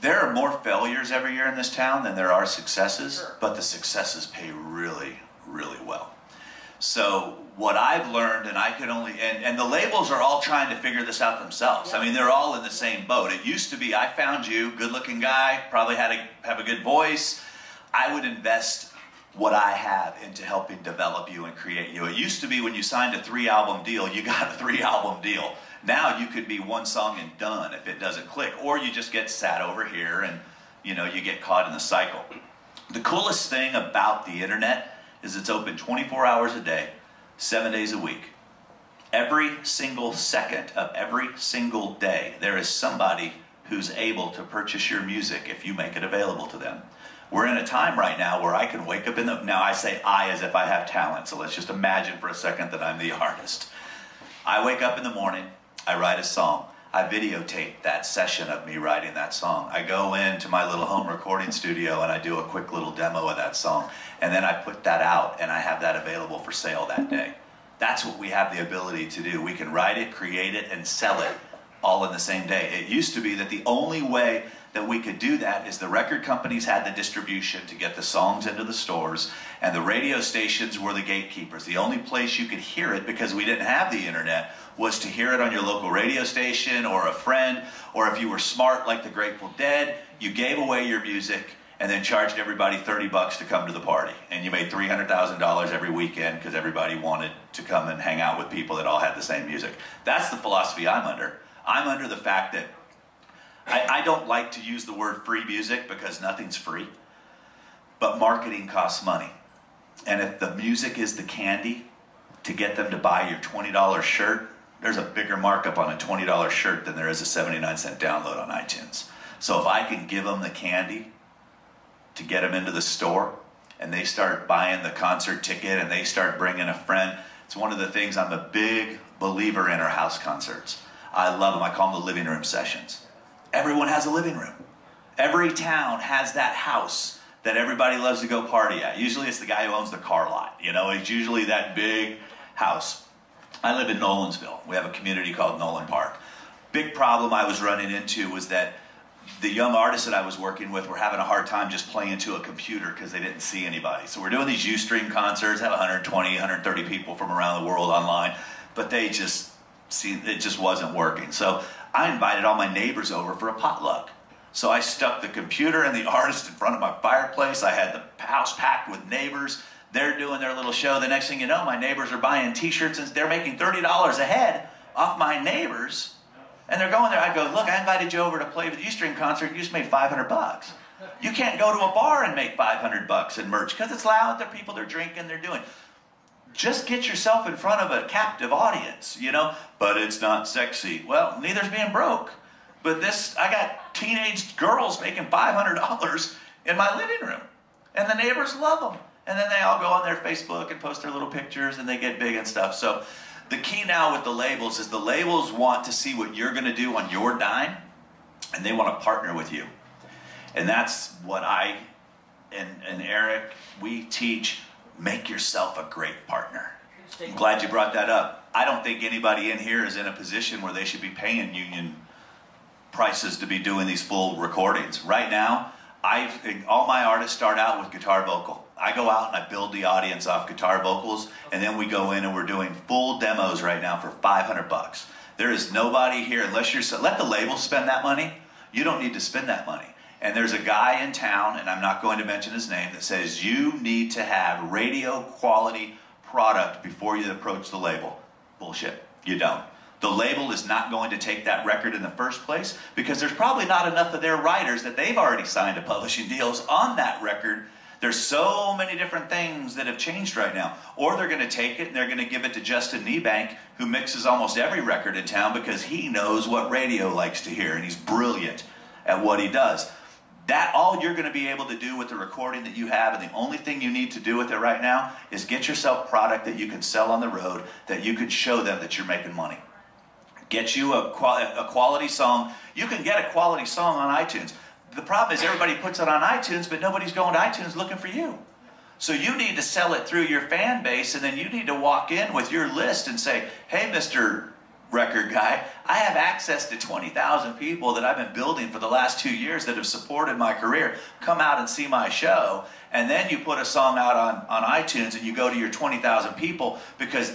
There are more failures every year in this town than there are successes, Sure. but the successes pay really, really well. So what I've learned, and I can only, and the labels are all trying to figure this out themselves. Yeah. I mean, they're all in the same boat. It used to be, I found you, good-looking guy, probably have a good voice. I would invest what I have into helping develop you and create you. It used to be when you signed a 3-album deal, you got a 3-album deal. Now you could be one song and done if it doesn't click, or you just get sat over here and you get caught in the cycle. The coolest thing about the internet is it's open 24 hours a day, 7 days a week. Every single second of every single day, there is somebody who's able to purchase your music if you make it available to them. We're in a time right now where I can wake up now I say I as if I have talent, so let's just imagine for a second that I'm the artist. I wake up in the morning, I write a song. I videotape that session of me writing that song. I go into my little home recording studio and I do a quick little demo of that song. And then I put that out and I have that available for sale that day. That's what we have the ability to do. We can write it, create it, and sell it all in the same day. It used to be that the only way that we could do that is the record companies had the distribution to get the songs into the stores, and the radio stations were the gatekeepers. The only place you could hear it, because we didn't have the internet, was to hear it on your local radio station or a friend, or if you were smart like the Grateful Dead, you gave away your music and then charged everybody $30 to come to the party. And you made $300,000 every weekend because everybody wanted to come and hang out with people that all had the same music. That's the philosophy I'm under. I'm under the fact that I don't like to use the word free music because nothing's free, but marketing costs money. And if the music is the candy to get them to buy your $20 shirt, there's a bigger markup on a $20 shirt than there is a 79-cent download on iTunes. So if I can give them the candy to get them into the store, and they start buying the concert ticket and they start bringing a friend, it's one of the things I'm a big believer in are house concerts. I love them. I call them the living room sessions. Everyone has a living room. Every town has that house that everybody loves to go party at. Usually it's the guy who owns the car lot. It's usually that big house. I live in Nolansville. We have a community called Nolan Park. Big problem I was running into was that the young artists that I was working with were having a hard time just playing to a computer because they didn't see anybody. So we're doing these Ustream concerts, have 120, 130 people from around the world online, but it just wasn't working. So I invited all my neighbors over for a potluck. So I stuck the computer and the artist in front of my fireplace. I had the house packed with neighbors. They're doing their little show. The next thing you know, my neighbors are buying t-shirts and they're making $30 a head off my neighbors. And they're going there. I go, look, I invited you over to play the Ustream concert. You just made $500. You can't go to a bar and make $500 in merch because it's loud. There are people, they're drinking, they're doing. Just get yourself in front of a captive audience, but it's not sexy. Well, neither's being broke. But I got teenage girls making $500 in my living room. And the neighbors love them. And then they all go on their Facebook and post their little pictures and they get big and stuff. So the key now with the labels is the labels want to see what you're going to do on your dime, and they want to partner with you. And that's what I and Eric, we teach. Make yourself a great partner. I'm glad you brought that up. I don't think anybody in here is in a position where they should be paying union prices to be doing these full recordings. Right now, all my artists start out with guitar vocal. I go out and I build the audience off guitar vocals, and then we go in and we're doing full demos right now for $500. There is nobody here, unless let the label spend that money. You don't need to spend that money. And there's a guy in town, and I'm not going to mention his name, that says you need to have radio quality product before you approach the label. Bullshit. You don't. The label is not going to take that record in the first place because there's probably not enough of their writers that they've already signed to publishing deals on that record. There's so many different things that have changed right now. Or they're going to take it and they're going to give it to Justin Niebank, who mixes almost every record in town because he knows what radio likes to hear, and he's brilliant at what he does. That all you're going to be able to do with the recording that you have, and the only thing you need to do with it right now is get yourself product that you can sell on the road, that you can show them that you're making money. Get you a quality song. You can get a quality song on iTunes. The problem is everybody puts it on iTunes, but nobody's going to iTunes looking for you. So you need to sell it through your fan base, and then you need to walk in with your list and say, hey, Mr. record guy. I have access to 20,000 people that I've been building for the last 2 years that have supported my career, come out and see my show, and then you put a song out on iTunes and you go to your 20,000 people because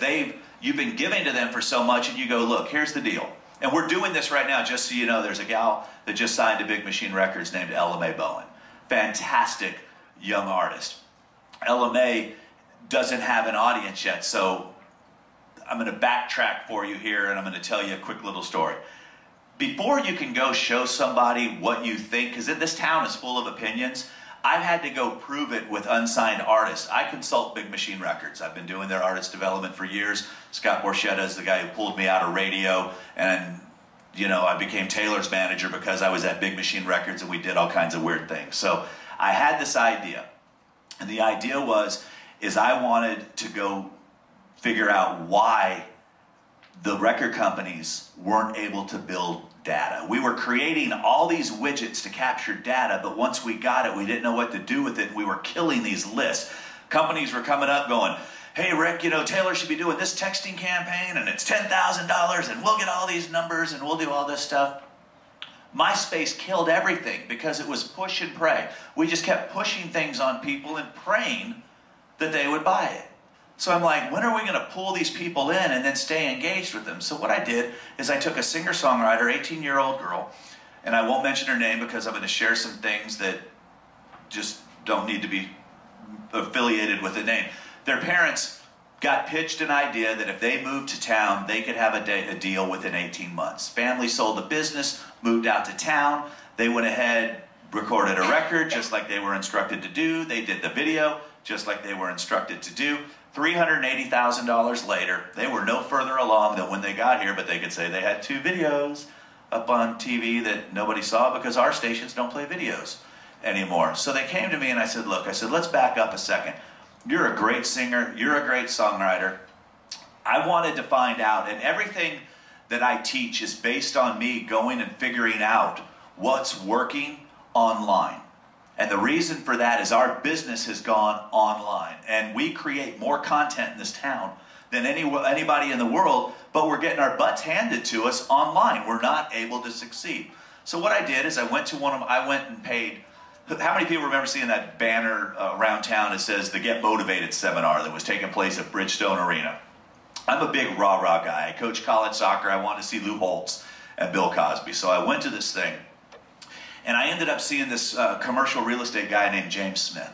you've been giving to them for so much, and you go, look, here's the deal. And we're doing this right now, just so you know, there's a gal that just signed to Big Machine Records named Ella Mae Bowen. Fantastic young artist. Ella Mae doesn't have an audience yet, so I'm going to backtrack for you here, and I'm going to tell you a quick little story. Before you can go show somebody what you think, because this town is full of opinions, I've had to go prove it with unsigned artists. I consult Big Machine Records. I've been doing their artist development for years. Scott Borchetta is the guy who pulled me out of radio, and you know, I became Taylor's manager because I was at Big Machine Records and we did all kinds of weird things. So I had this idea, and the idea is I wanted to go figure out why the record companies weren't able to build data. We were creating all these widgets to capture data, but once we got it, we didn't know what to do with it. We were killing these lists. Companies were coming up going, hey, Rick, you know, Taylor should be doing this texting campaign, and it's $10,000, and we'll get all these numbers, and we'll do all this stuff. MySpace killed everything because it was push and pray. We just kept pushing things on people and praying that they would buy it. So I'm like, when are we going to pull these people in and then stay engaged with them? So what I did is I took a singer-songwriter, 18-year-old girl, and I won't mention her name because I'm going to share some things that just don't need to be affiliated with the name. Their parents got pitched an idea that if they moved to town, they could have a deal within 18 months. Family sold the business, moved out to town. They went ahead, recorded a record just like they were instructed to do. They did the video just like they were instructed to do. $380,000 later, they were no further along than when they got here, but they could say they had 2 videos up on TV that nobody saw because our stations don't play videos anymore. So they came to me and I said, look, let's back up a second. You're a great singer, you're a great songwriter. I wanted to find out, and everything that I teach is based on me going and figuring out what's working online. And the reason for that is our business has gone online, and we create more content in this town than anybody in the world, but we're getting our butts handed to us online. We're not able to succeed. So what I did is I went and paid, how many people remember seeing that banner around town that says the Get Motivated seminar that was taking place at Bridgestone Arena? I'm a big rah-rah guy. I coach college soccer. I wanted to see Lou Holtz and Bill Cosby. So I went to this thing. And I ended up seeing this commercial real estate guy named James Smith.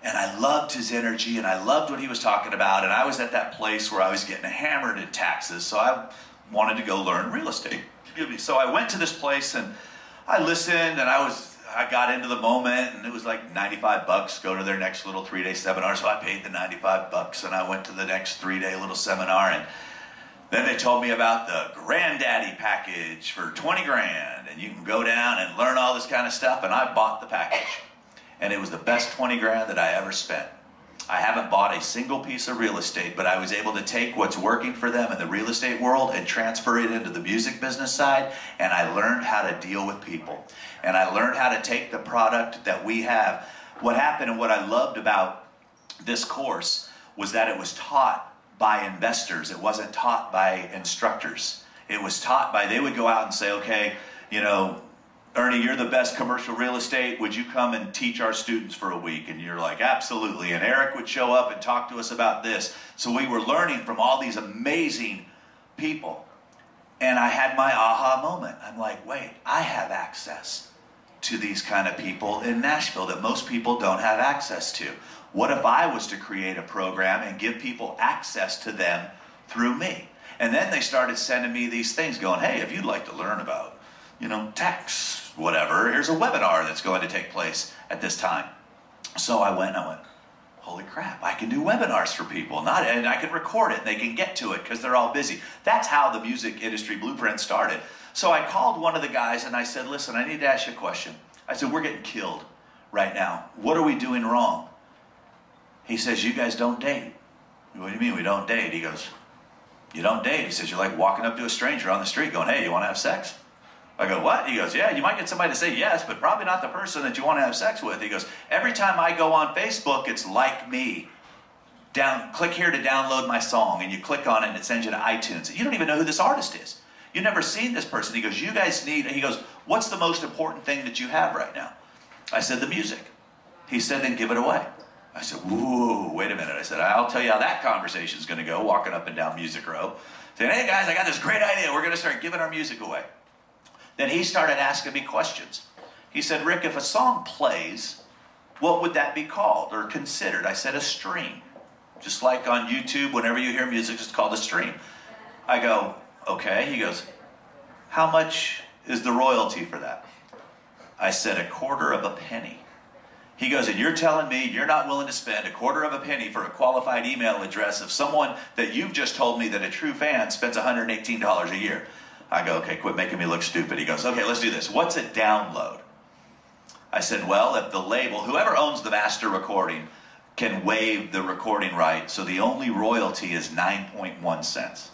And I loved his energy, and I loved what he was talking about. And I was at that place where I was getting hammered in taxes, so I wanted to go learn real estate. So I went to this place, and I listened, and I got into the moment, and it was like $95, go to their next little 3-day seminar. So I paid the $95, and I went to the next 3-day little seminar, and then they told me about the Granddaddy Package for 20 grand, and you can go down and learn all this kind of stuff, and I bought the package. And it was the best 20 grand that I ever spent. I haven't bought a single piece of real estate, but I was able to take what's working for them in the real estate world and transfer it into the music business side, and I learned how to deal with people. And I learned how to take the product that we have. What happened and what I loved about this course was that it was taught by investors. It wasn't taught by instructors. It was taught by, they would go out and say, okay, you know, Ernie, you're the best commercial real estate. Would you come and teach our students for a week? And you're like, absolutely. And Eric would show up and talk to us about this. So we were learning from all these amazing people. And I had my aha moment. I'm like, wait, I have access to these kind of people in Nashville that most people don't have access to. What if I was to create a program and give people access to them through me? And then they started sending me these things going, hey, if you'd like to learn about, you know, tax, whatever, here's a webinar that's going to take place at this time. So I went, holy crap, I can do webinars for people. And I can record it and they can get to it because they're all busy. That's how the music industry blueprint started. So I called one of the guys and I said, listen, I need to ask you a question. I said, we're getting killed right now. What are we doing wrong? He says, you guys don't date. What do you mean we don't date? He goes, you don't date. He says, you're like walking up to a stranger on the street going, hey, you want to have sex? I go, what? He goes, yeah, you might get somebody to say yes, but probably not the person that you want to have sex with. He goes, every time I go on Facebook, it's like me click here to download my song, and you click on it and it sends you to iTunes. You don't even know who this artist is. You've never seen this person. He goes, you guys need, he goes, what's the most important thing that you have right now? I said, the music. He said, then give it away. I said, whoa, wait a minute. I said, I'll tell you how that conversation's going to go, walking up and down Music Row. Saying, hey guys, I got this great idea. We're going to start giving our music away. Then he started asking me questions. He said, Rick, if a song plays, what would that be called or considered? I said, a stream. Just like on YouTube, whenever you hear music, it's called a stream. I go, okay. He goes, how much is the royalty for that? I said, 1/4 of a penny. He goes, and you're telling me you're not willing to spend 1/4 of a penny for a qualified email address of someone that you've just told me that a true fan spends $118 a year. I go, okay, quit making me look stupid. He goes, okay, let's do this. What's a download? I said, well, if the label, whoever owns the master recording, can waive the recording right, so the only royalty is 9.1 cents.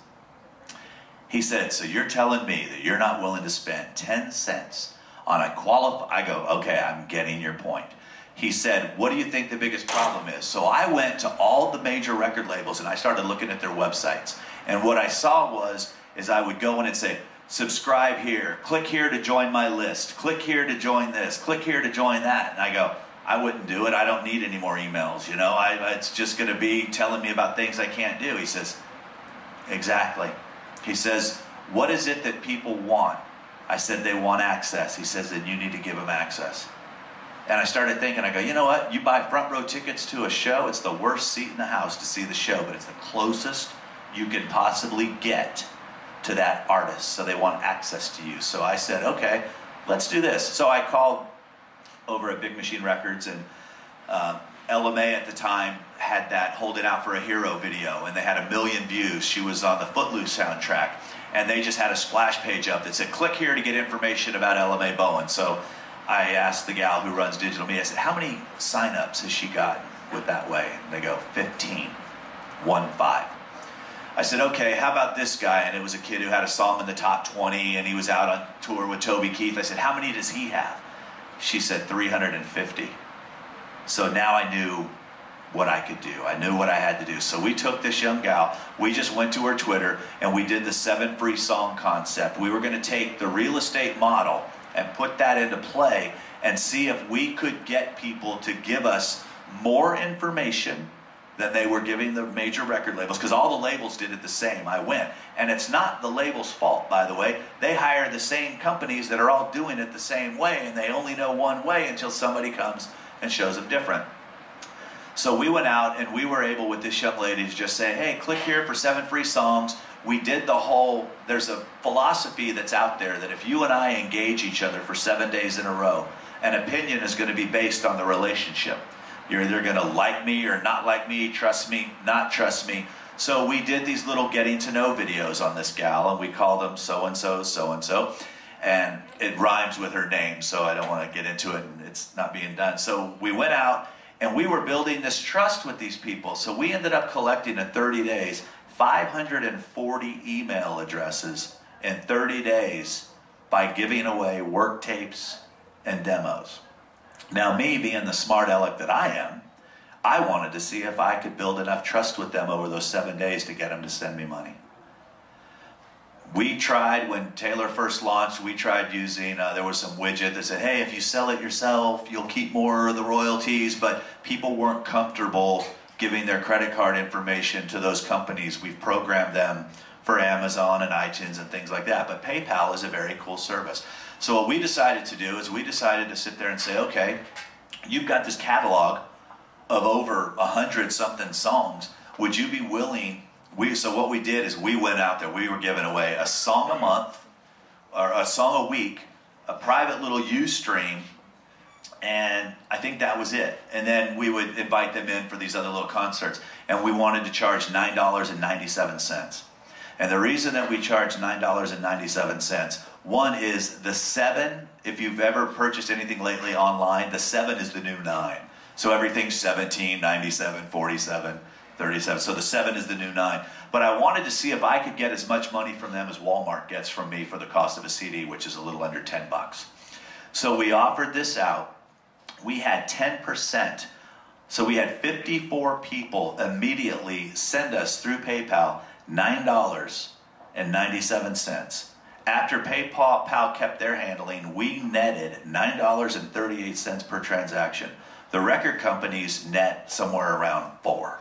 He said, so you're telling me that you're not willing to spend 10 cents on a I go, okay, I'm getting your point. He said, what do you think the biggest problem is? So I went to all the major record labels and I started looking at their websites. And what I saw is I would go in and say, subscribe here, click here to join my list, click here to join this, click here to join that. And I go, I wouldn't do it. I don't need any more emails. You know, it's just going to be telling me about things I can't do. He says, exactly. He says, what is it that people want? I said, they want access. He says, then you need to give them access. And I started thinking, I go, you know what? You buy front row tickets to a show, it's the worst seat in the house to see the show, but it's the closest you can possibly get to that artist. So they want access to you. So I said, okay, let's do this. So I called over at Big Machine Records, and LMA at the time had that Holding Out for a Hero video, and they had 1 million views. She was on the Footloose soundtrack, and they just had a splash page up that said, click here to get information about LMA Bowen. So I asked the gal who runs digital media, I said, how many signups has she got with that way? And they go, 15, 1-5. I said, okay, how about this guy? And it was a kid who had a song in the top 20, and he was out on tour with Toby Keith. I said, how many does he have? She said 350. So now I knew what I could do. I knew what I had to do. So we took this young gal, we just went to her Twitter, and we did the 7 free song concept. We were going to take the real estate model and put that into play and see if we could get people to give us more information than they were giving the major record labels, because all the labels did it the same. I went, and it's not the label's fault, by the way. They hire the same companies that are all doing it the same way, and they only know one way until somebody comes and shows them different. So we went out, and we were able with this young lady to just say, hey, click here for 7 free songs. We did the whole, there's a philosophy that's out there that if you and I engage each other for 7 days in a row, an opinion is going to be based on the relationship. You're either going to like me or not like me, trust me, not trust me. So we did these little getting to know videos on this gal, and we called them so-and-so, so-and-so. And it rhymes with her name, so I don't want to get into it, and it's not being done. So we went out, and we were building this trust with these people. So we ended up collecting in 30 days 540 email addresses in 30 days by giving away work tapes and demos. Now, me being the smart aleck that I am, I wanted to see if I could build enough trust with them over those 7 days to get them to send me money. We tried, when Taylor first launched, we tried using, there was some widget that said, hey, if you sell it yourself, you'll keep more of the royalties, but people weren't comfortable giving their credit card information to those companies. We've programmed them for Amazon and iTunes and things like that, but PayPal is a very cool service. So what we decided to do is we decided to sit there and say, okay, you've got this catalog of over 100-something songs. Would you be willing? So what we did is we went out there, we were giving away a song a month, or a song a week, a private little Ustream, and I think that was it. And then we would invite them in for these other little concerts, and we wanted to charge $9.97. And the reason that we charge $9.97, one is the 7, if you've ever purchased anything lately online, the 7 is the new 9. So everything's 17, 97, 47, 37. So the 7 is the new 9. But I wanted to see if I could get as much money from them as Walmart gets from me for the cost of a CD, which is a little under 10 bucks. So we offered this out. We had 10% So we had 54 people immediately send us through PayPal $9.97. After PayPal kept their handling, we netted $9.38 per transaction. The record companies net somewhere around $4.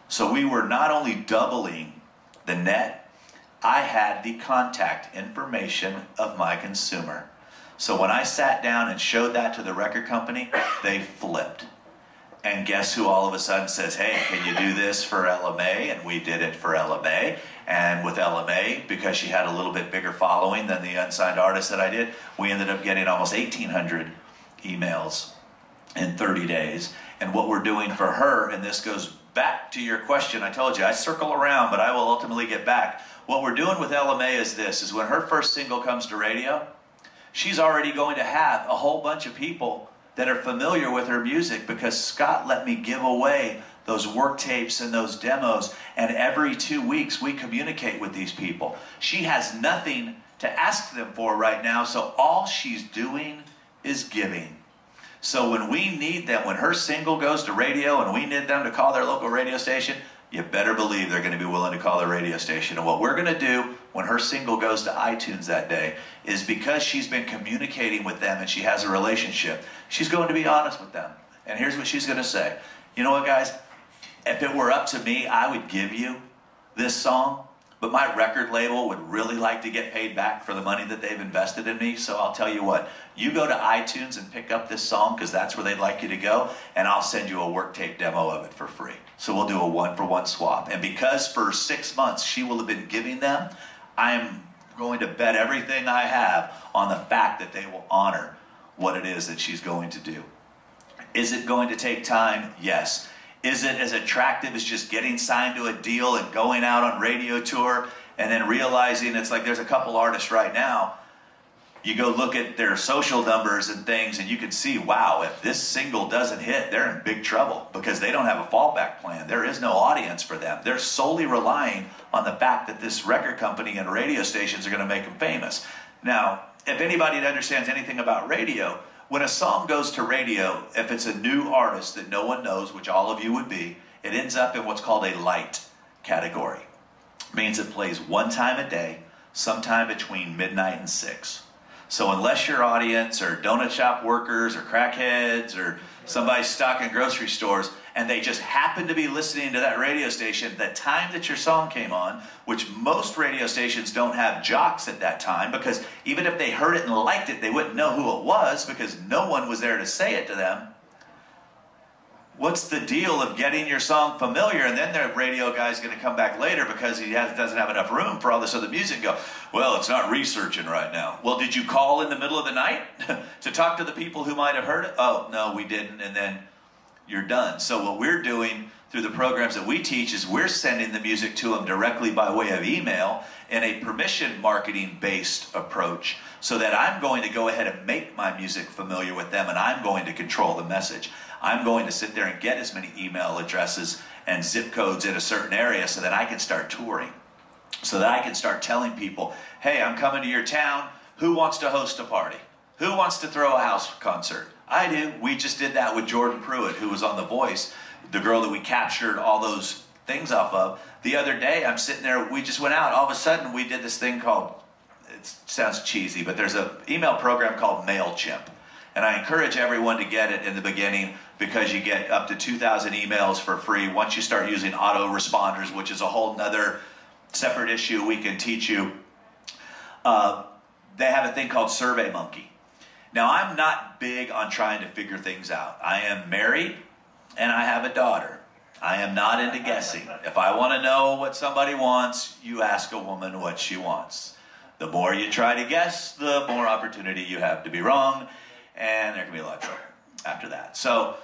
So we were not only doubling the net, I had the contact information of my consumer. So when I sat down and showed that to the record company, they flipped. And guess who all of a sudden says, hey, can you do this for LMA? And we did it for LMA. And with LMA, because she had a little bit bigger following than the unsigned artist that I did, we ended up getting almost 1,800 emails in 30 days. And what we're doing for her, and this goes back to your question, I told you, I circle around, but I will ultimately get back. What we're doing with LMA is this, is when her first single comes to radio, she's already going to have a whole bunch of people that are familiar with her music because Scott let me give away those work tapes and those demos, and every 2 weeks we communicate with these people. She has nothing to ask them for right now, so all she's doing is giving. So when we need them, when her single goes to radio and we need them to call their local radio station, you better believe they're going to be willing to call the radio station. And what we're going to do when her single goes to iTunes that day is, because she's been communicating with them and she has a relationship, she's going to be honest with them. And here's what she's going to say. You know what, guys? If it were up to me, I would give you this song, but my record label would really like to get paid back for the money that they've invested in me. So I'll tell you what, you go to iTunes and pick up this song because that's where they'd like you to go, and I'll send you a work tape demo of it for free. So we'll do a one-for-one swap. And because for 6 months she will have been giving them, I am going to bet everything I have on the fact that they will honor what it is that she's going to do. Is it going to take time? Yes. Is it as attractive as just getting signed to a deal and going out on radio tour and then realizing it's like there's a couple artists right now, you go look at their social numbers and things and you can see, wow, if this single doesn't hit, they're in big trouble because they don't have a fallback plan. There is no audience for them. They're solely relying on the fact that this record company and radio stations are going to make them famous. Now, if anybody understands anything about radio, when a song goes to radio, if it's a new artist that no one knows, which all of you would be, it ends up in what's called a light category. It means it plays one time a day, sometime between midnight and 6. So unless your audience are donut shop workers or crackheads or somebody stuck in grocery stores and they just happen to be listening to that radio station the time that your song came on, which most radio stations don't have jocks at that time, because even if they heard it and liked it, they wouldn't know who it was because no one was there to say it to them. What's the deal of getting your song familiar, and then the radio guy's going to come back later because he doesn't have enough room for all this other music and go, well, it's not researching right now. Well, did you call in the middle of the night to talk to the people who might have heard it? Oh, no, we didn't, and then you're done. So what we're doing through the programs that we teach is we're sending the music to them directly by way of email in a permission marketing-based approach, so that I'm going to go ahead and make my music familiar with them, and I'm going to control the message. I'm going to sit there and get as many email addresses and zip codes in a certain area so that I can start touring, so that I can start telling people, hey, I'm coming to your town. Who wants to host a party? Who wants to throw a house concert? I do. We just did that with Jordan Pruitt, who was on The Voice, the girl that we captured all those things off of. The other day, I'm sitting there, we just went out. All of a sudden, we did this thing called, it sounds cheesy, but there's an email program called MailChimp. And I encourage everyone to get it in the beginning because you get up to 2,000 emails for free. Once you start using autoresponders, which is a whole nother separate issue we can teach you, they have a thing called SurveyMonkey. Now, I'm not big on trying to figure things out. I am married and I have a daughter. I am not into guessing. If I want to know what somebody wants, you ask a woman what she wants. The more you try to guess, the more opportunity you have to be wrong, and there can be a lot of trouble after that. So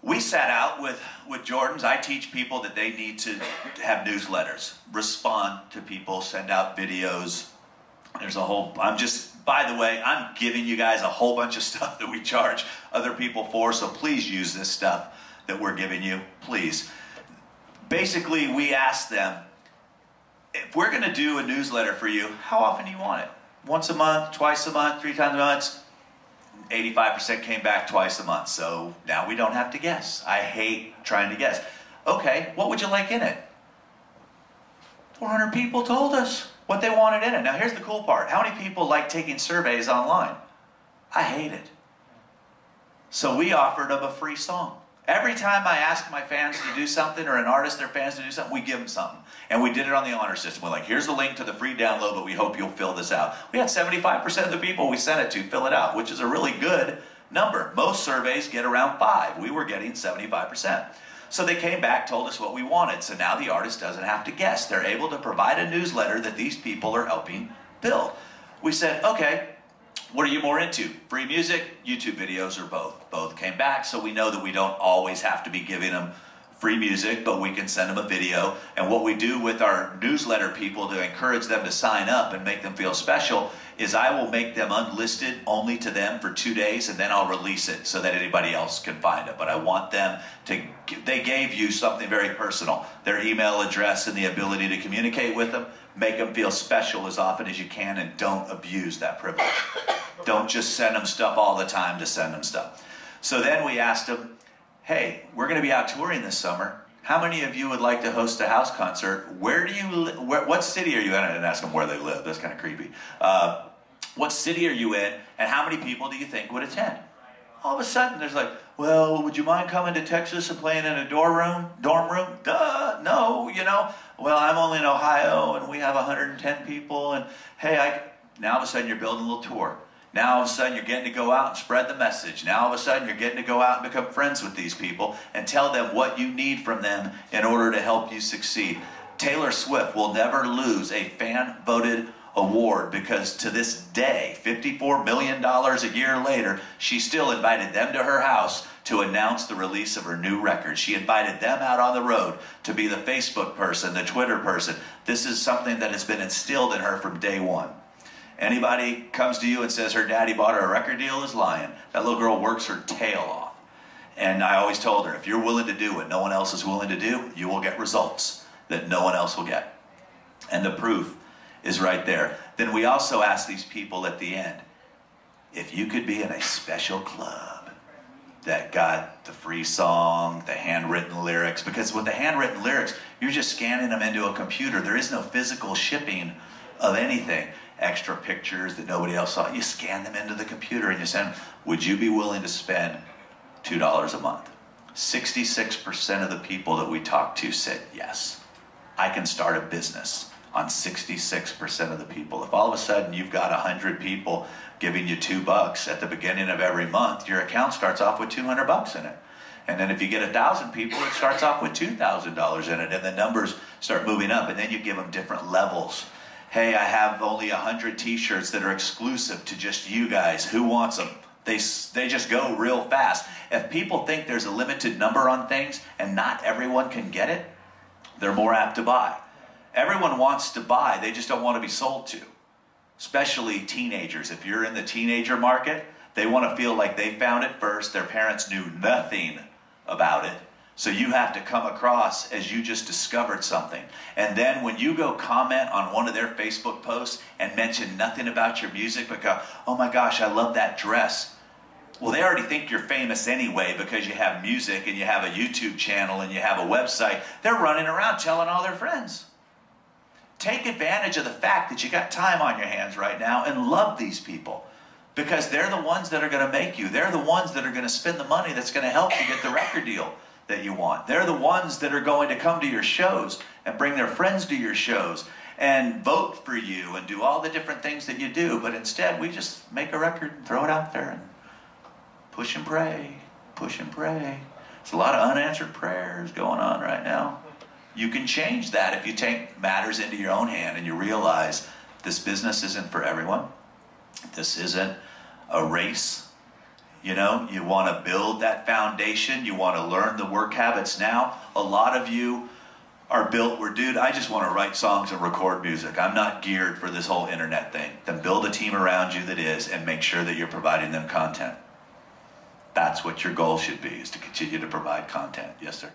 we sat out with Jordan's. I teach people that they need to have newsletters, respond to people, send out videos. There's a whole, by the way, I'm giving you guys a whole bunch of stuff that we charge other people for, so please use this stuff that we're giving you, please. Basically, we asked them, if we're going to do a newsletter for you, how often do you want it? Once a month, twice a month, 3 times a month? 85% came back twice a month. So now we don't have to guess. I hate trying to guess. Okay, what would you like in it? 400 people told us what they wanted in it. Now here's the cool part. How many people like taking surveys online? I hate it. So we offered them a free song. Every time I ask my fans to do something, or an artist, their fans to do something, we give them something. And we did it on the honor system. We're like, here's the link to the free download, but we hope you'll fill this out. We had 75% of the people we sent it to fill it out, which is a really good number. Most surveys get around 5. We were getting 75%. So they came back, told us what we wanted. So now the artist doesn't have to guess. They're able to provide a newsletter that these people are helping build. We said, okay, what are you more into? Free music, YouTube videos, or both? Both came back, so we know that we don't always have to be giving them free music, but we can send them a video. And what we do with our newsletter people to encourage them to sign up and make them feel special is I will make them unlisted only to them for 2 days, and then I'll release it so that anybody else can find it. But I want them to, they gave you something very personal, their email address and the ability to communicate with them. Make them feel special as often as you can, and don't abuse that privilege. Don't just send them stuff all the time to send them stuff. So then we asked them, hey, we're going to be out touring this summer. How many of you would like to host a house concert? Where do you what city are you in? I didn't ask them where they live. That's kind of creepy. What city are you in, and how many people do you think would attend? All of a sudden, there's like, well, would you mind coming to Texas and playing in a dorm room? Duh, no, you know. Well, I'm only in Ohio, and we have 110 people, and hey, now all of a sudden you're building a little tour. Now all of a sudden you're getting to go out and spread the message. Now all of a sudden you're getting to go out and become friends with these people and tell them what you need from them in order to help you succeed. Taylor Swift will never lose a fan-voted award because to this day, $54 million a year later, she still invited them to her house to announce the release of her new record. She invited them out on the road to be the Facebook person, the Twitter person. This is something that has been instilled in her from day one. Anybody comes to you and says her daddy bought her a record deal is lying. That little girl works her tail off. And I always told her, if you're willing to do what no one else is willing to do, you will get results that no one else will get. And the proof is right there. Then we also ask these people at the end, if you could be in a special club that got the free song, the handwritten lyrics, because with the handwritten lyrics, you're just scanning them into a computer. There is no physical shipping of anything. Extra pictures that nobody else saw. You scan them into the computer and you send them. Would you be willing to spend $2 a month? 66% of the people that we talked to said yes. I can start a business on 66% of the people. If all of a sudden you've got 100 people giving you $2 at the beginning of every month, your account starts off with $200 in it. And then if you get 1,000 people, it starts off with $2,000 in it, and the numbers start moving up, and then you give them different levels. Hey, I have only 100 t-shirts that are exclusive to just you guys. Who wants them? They just go real fast. If people think there's a limited number on things and not everyone can get it, they're more apt to buy. Everyone wants to buy, they just don't want to be sold to. Especially teenagers. If you're in the teenager market, they want to feel like they found it first. Their parents knew nothing about it. So you have to come across as you just discovered something. And then when you go comment on one of their Facebook posts and mention nothing about your music, but go, oh my gosh, I love that dress. Well, they already think you're famous anyway because you have music and you have a YouTube channel and you have a website. They're running around telling all their friends. Take advantage of the fact that you got time on your hands right now and love these people. Because they're the ones that are going to make you. They're the ones that are going to spend the money that's going to help you get the record deal that you want. They're the ones that are going to come to your shows and bring their friends to your shows and vote for you and do all the different things that you do. But instead, we just make a record and throw it out there and push and pray, push and pray. There's a lot of unanswered prayers going on right now. You can change that if you take matters into your own hand and you realize this business isn't for everyone. This isn't a race. You know, you want to build that foundation. You want to learn the work habits now. A lot of you are built where, dude, I just want to write songs and record music. I'm not geared for this whole internet thing. Then build a team around you that is and make sure that you're providing them content. That's what your goal should be, is to continue to provide content. Yes, sir.